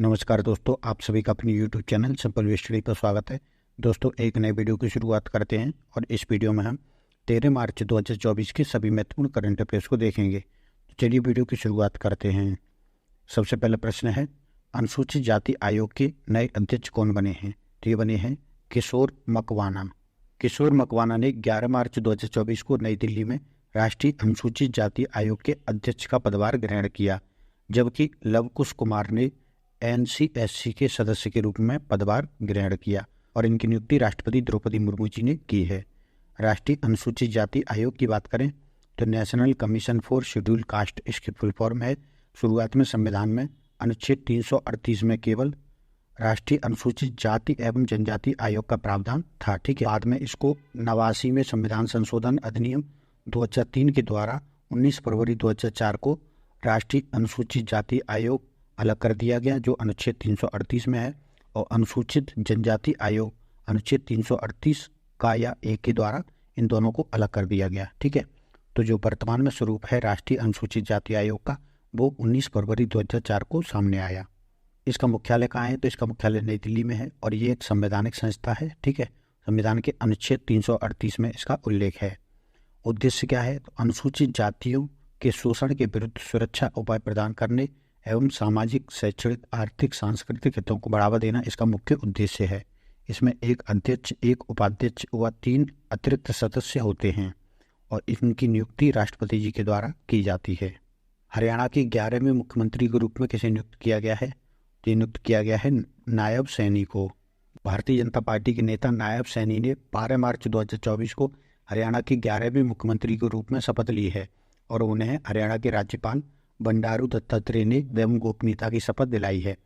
नमस्कार दोस्तों, आप सभी का अपने YouTube channel simple way study पर स्वागत है। दोस्तों, एक नए वीडियो की शुरुआत करते हैं और इस वीडियो में हम 13 मार्च 2024 के सभी महत्वपूर्ण करंट अफेयर्स को देखेंगे। तो चलिए वीडियो की शुरुआत करते हैं। सबसे पहला प्रश्न है, अनुसूचित जाति आयोग के नए अध्यक्ष कौन बने हैं? तो ये बने हैं किशोर मकवाना। किशोर मकवाना ने 11 मार्च 2024 को नई दिल्ली में राष्ट्रीय अनुसूचित जाति आयोग के अध्यक्ष का पदभार ग्रहण किया, जबकि लवकुश कुमार ने NCSC के सदस्य के रूप में पदभार ग्रहण किया और इनकी नियुक्ति राष्ट्रपति द्रौपदी मुर्मू जी ने की है। राष्ट्रीय अनुसूचित जाति आयोग की बात करें तो national commission for scheduled caste इसकी फुल फॉर्म है। शुरुआत में संविधान में अनुच्छेद 338 में केवल राष्ट्रीय अनुसूचित जाति एवं जनजाति आयोग का प्रावधान था, ठीक है। बाद में इसको 89 में संविधान संशोधन अधिनियम 2003 के द्वारा 19 फरवरी 2004 को राष्ट्रीय अनुसूचित जाति आयोग अलग कर दिया गया, जो अनुच्छेद 338 में है, और अनुसूचित जनजाति आयोग अनुच्छेद 338 का या एक के द्वारा इन दोनों को अलग कर दिया गया, ठीक है। तो जो वर्तमान में स्वरूप है राष्ट्रीय अनुसूचित जाति आयोग का, वो 19 फरवरी 2004 को सामने आया। इसका मुख्यालय कहाँ है? तो इसका मुख्यालय नई दिल्ली में है और ये एक संवैधानिक संस्था है, ठीक है। संविधान के अनुच्छेद 338 में इसका उल्लेख है। उद्देश्य क्या है? तो अनुसूचित जातियों के शोषण के विरुद्ध सुरक्षा उपाय प्रदान करने एवं सामाजिक, शैक्षणिक, आर्थिक, सांस्कृतिक हितों को बढ़ावा देना इसका मुख्य उद्देश्य है। इसमें एक अध्यक्ष, एक उपाध्यक्ष व 3 अतिरिक्त सदस्य होते हैं और इनकी नियुक्ति राष्ट्रपति जी के द्वारा की जाती है। हरियाणा के 11वें मुख्यमंत्री के रूप में किसे नियुक्त किया गया है? तो नियुक्त किया गया है नायब सैनी को। भारतीय जनता पार्टी के नेता नायब सैनी ने 12 मार्च 2024 को हरियाणा के 11वें मुख्यमंत्री के रूप में शपथ ली है और उन्हें हरियाणा के राज्यपाल बंडारू दत्तात्रेय ने एवं गोपनीयता की शपथ दिलाई है।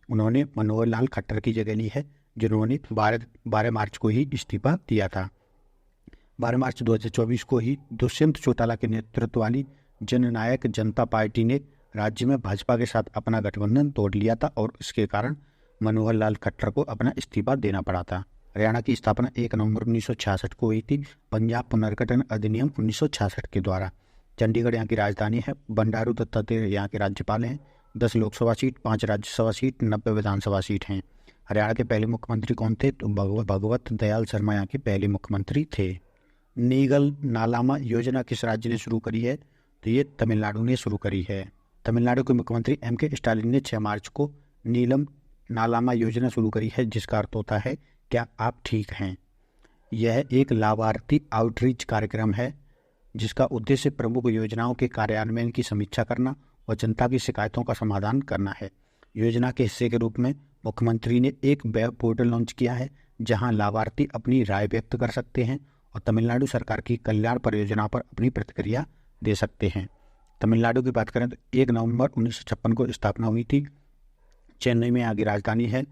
उन्होंने मनोहर लाल खट्टर की जगह ली है, जिन्होंने 12 मार्च को ही इस्तीफा दिया था। 12 मार्च 2024 को ही दुष्यंत चौटाला के नेतृत्व वाली जननायक जनता पार्टी ने राज्य में भाजपा के साथ अपना गठबंधन तोड़ लिया था और इसके कारण मनोहर लाल खट्टर को अपना इस्तीफा देना पड़ा था। हरियाणा की स्थापना 1 नवंबर 1966 को हुई थी पंजाब पुनर्गठन अधिनियम 1966 के द्वारा। चंडीगढ़ यहाँ की राजधानी है। बंडारू दत्तात्रेय यहाँ के राज्यपाल हैं। 10 लोकसभा सीट, 5 राज्यसभा सीट, 90 विधानसभा सीट हैं। हरियाणा के पहले मुख्यमंत्री कौन थे? तो भगवत दयाल शर्मा यहाँ के पहले मुख्यमंत्री थे। नीगल नालामा योजना किस राज्य ने शुरू करी है? तो ये तमिलनाडु ने शुरू करी है। तमिलनाडु के मुख्यमंत्री MK स्टालिन ने 6 मार्च को नीलम नालामा योजना शुरू करी है, जिसका अर्थ होता है क्या आप ठीक हैं। यह एक लाभार्थी आउटरीच कार्यक्रम है जिसका उद्देश्य प्रमुख योजनाओं के कार्यान्वयन की समीक्षा करना और जनता की शिकायतों का समाधान करना है। योजना के हिस्से के रूप में मुख्यमंत्री ने एक वेब पोर्टल लॉन्च किया है जहां लाभार्थी अपनी राय व्यक्त कर सकते हैं और तमिलनाडु सरकार की कल्याण परियोजना पर अपनी प्रतिक्रिया दे सकते हैं। तमिलनाडु की बात करें तो 1 नवंबर 1956 को स्थापना हुई थी। चेन्नई में यहाँ की राजधानी है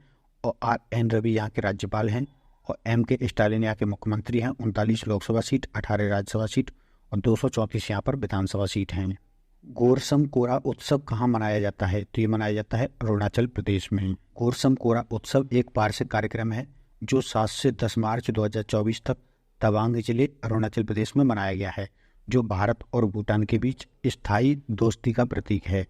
और RN रवि यहाँ के राज्यपाल हैं और MK स्टालिन यहाँ के मुख्यमंत्री हैं। 39 लोकसभा सीट, 18 राज्यसभा सीट और 234 यहाँ पर विधानसभा सीट हैं। गोरसम कोरा उत्सव कहाँ मनाया जाता है? तो ये मनाया जाता है अरुणाचल प्रदेश में। गोरसम कोरा उत्सव एक वार्षिक कार्यक्रम है जो 7 से 10 मार्च 2024 तक तवांग जिले अरुणाचल प्रदेश में मनाया गया है, जो भारत और भूटान के बीच स्थायी दोस्ती का प्रतीक है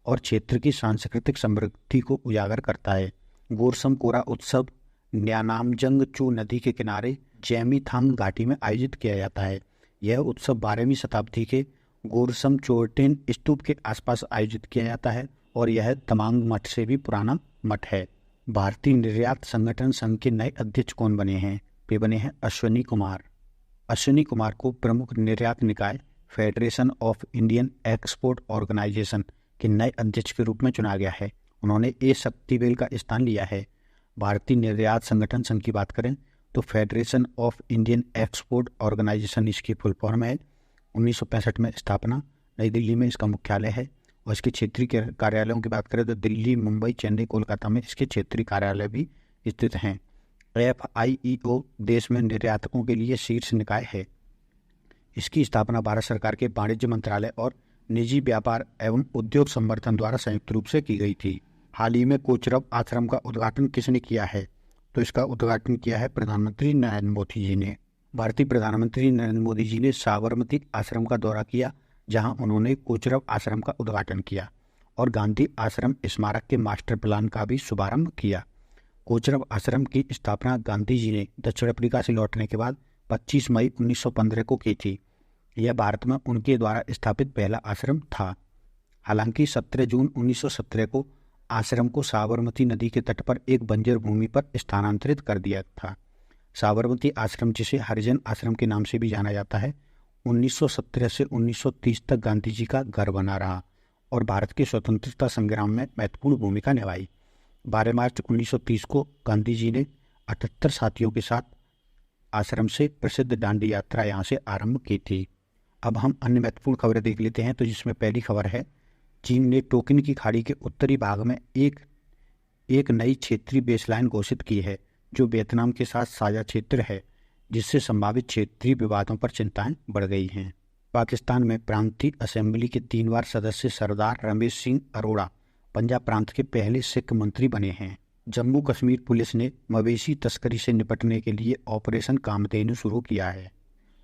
और क्षेत्र की सांस्कृतिक समृद्धि को उजागर करता है। गोरसम कोरा उत्सव न्यानामजंग चू नदी के किनारे जैमीथांग घाटी में आयोजित किया जाता है। यह उत्सव 12वीं शताब्दी के गोरसम चोर्टेन स्तूप के आसपास आयोजित किया जाता है और यह तमांग मठ से भी पुराना मठ है। भारतीय निर्यात संगठन संघ के नए अध्यक्ष कौन बने हैं? वे बने हैं अश्विनी कुमार। अश्विनी कुमार को प्रमुख निर्यात निकाय Federation of Indian Export Organisation के नए अध्यक्ष के रूप में चुना गया है। उन्होंने A शक्तिवेल का स्थान लिया है। भारतीय निर्यात संगठन संघ की बात करें तो Federation of Indian Export Organisation इसकी फुल फॉर्म है। 1965 में स्थापना, नई दिल्ली में इसका मुख्यालय है और इसके क्षेत्रीय कार्यालयों की बात करें तो दिल्ली, मुंबई, चेन्नई, कोलकाता में इसके क्षेत्रीय कार्यालय भी स्थित हैं। FIEO देश में निर्यातकों के लिए शीर्ष निकाय है। इसकी स्थापना भारत सरकार के वाणिज्य मंत्रालय और निजी व्यापार एवं उद्योग संवर्धन द्वारा संयुक्त रूप से की गई थी। हाल ही में कोचरब आश्रम का उद्घाटन किसने किया है? तो इसका उद्घाटन किया है प्रधानमंत्री नरेंद्र मोदी जी ने। भारतीय प्रधानमंत्री नरेंद्र मोदी जी ने साबरमती आश्रम का दौरा किया, जहां उन्होंने कोचरब आश्रम का उद्घाटन किया और गांधी आश्रम स्मारक के मास्टर प्लान का भी शुभारंभ किया। कोचरब आश्रम की स्थापना गांधी जी ने दक्षिण अफ्रीका से लौटने के बाद 25 मई 1915 को की थी। यह भारत में उनके द्वारा स्थापित पहला आश्रम था। हालांकि 17 जून 1917 को आश्रम को साबरमती नदी के तट पर एक बंजर भूमि पर स्थानांतरित कर दिया था। साबरमती आश्रम, जिसे हरिजन आश्रम के नाम से भी जाना जाता है, 1917 से 1930 तक गांधी जी का घर बना रहा और भारत के स्वतंत्रता संग्राम में महत्वपूर्ण भूमिका निभाई। 12 मार्च 1930 को गांधी जी ने 78 साथियों के साथ आश्रम से प्रसिद्ध दांडी यात्रा यहाँ से आरंभ की थी। अब हम अन्य महत्वपूर्ण खबरें देख लेते हैं। तो जिसमें पहली खबर है, चीन ने टोकिन की खाड़ी के उत्तरी भाग में एक नई क्षेत्रीय बेसलाइन घोषित की है, जो वियतनाम के साथ साझा क्षेत्र है, जिससे संभावित क्षेत्रीय विवादों पर चिंताएं बढ़ गई हैं। पाकिस्तान में प्रांतीय असेंबली के 3 बार सदस्य सरदार रमेश सिंह अरोड़ा पंजाब प्रांत के पहले सिख मंत्री बने हैं। जम्मू कश्मीर पुलिस ने मवेशी तस्करी से निपटने के लिए ऑपरेशन कामधेनु शुरू किया है।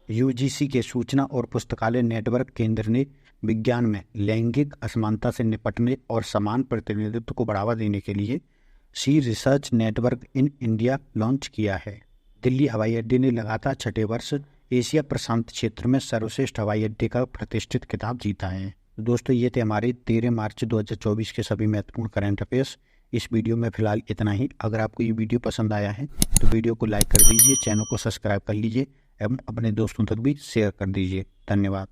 यूजीसी के सूचना और पुस्तकालय नेटवर्क केंद्र ने विज्ञान में लैंगिक असमानता से निपटने और समान प्रतिनिधित्व को बढ़ावा देने के लिए C research network in India launch किया है। दिल्ली हवाई अड्डे ने लगातार 6ठे वर्ष एशिया प्रशांत क्षेत्र में सर्वश्रेष्ठ हवाई अड्डे का प्रतिष्ठित खिताब जीता है। दोस्तों, ये थे हमारे 13 मार्च 2024 के सभी महत्वपूर्ण करंट अफेयर्स। इस वीडियो में फिलहाल इतना ही। अगर आपको ये वीडियो पसंद आया है तो वीडियो को लाइक कर दीजिए, चैनल को सब्सक्राइब कर लीजिए एवं अपने दोस्तों तक भी शेयर कर दीजिए। धन्यवाद।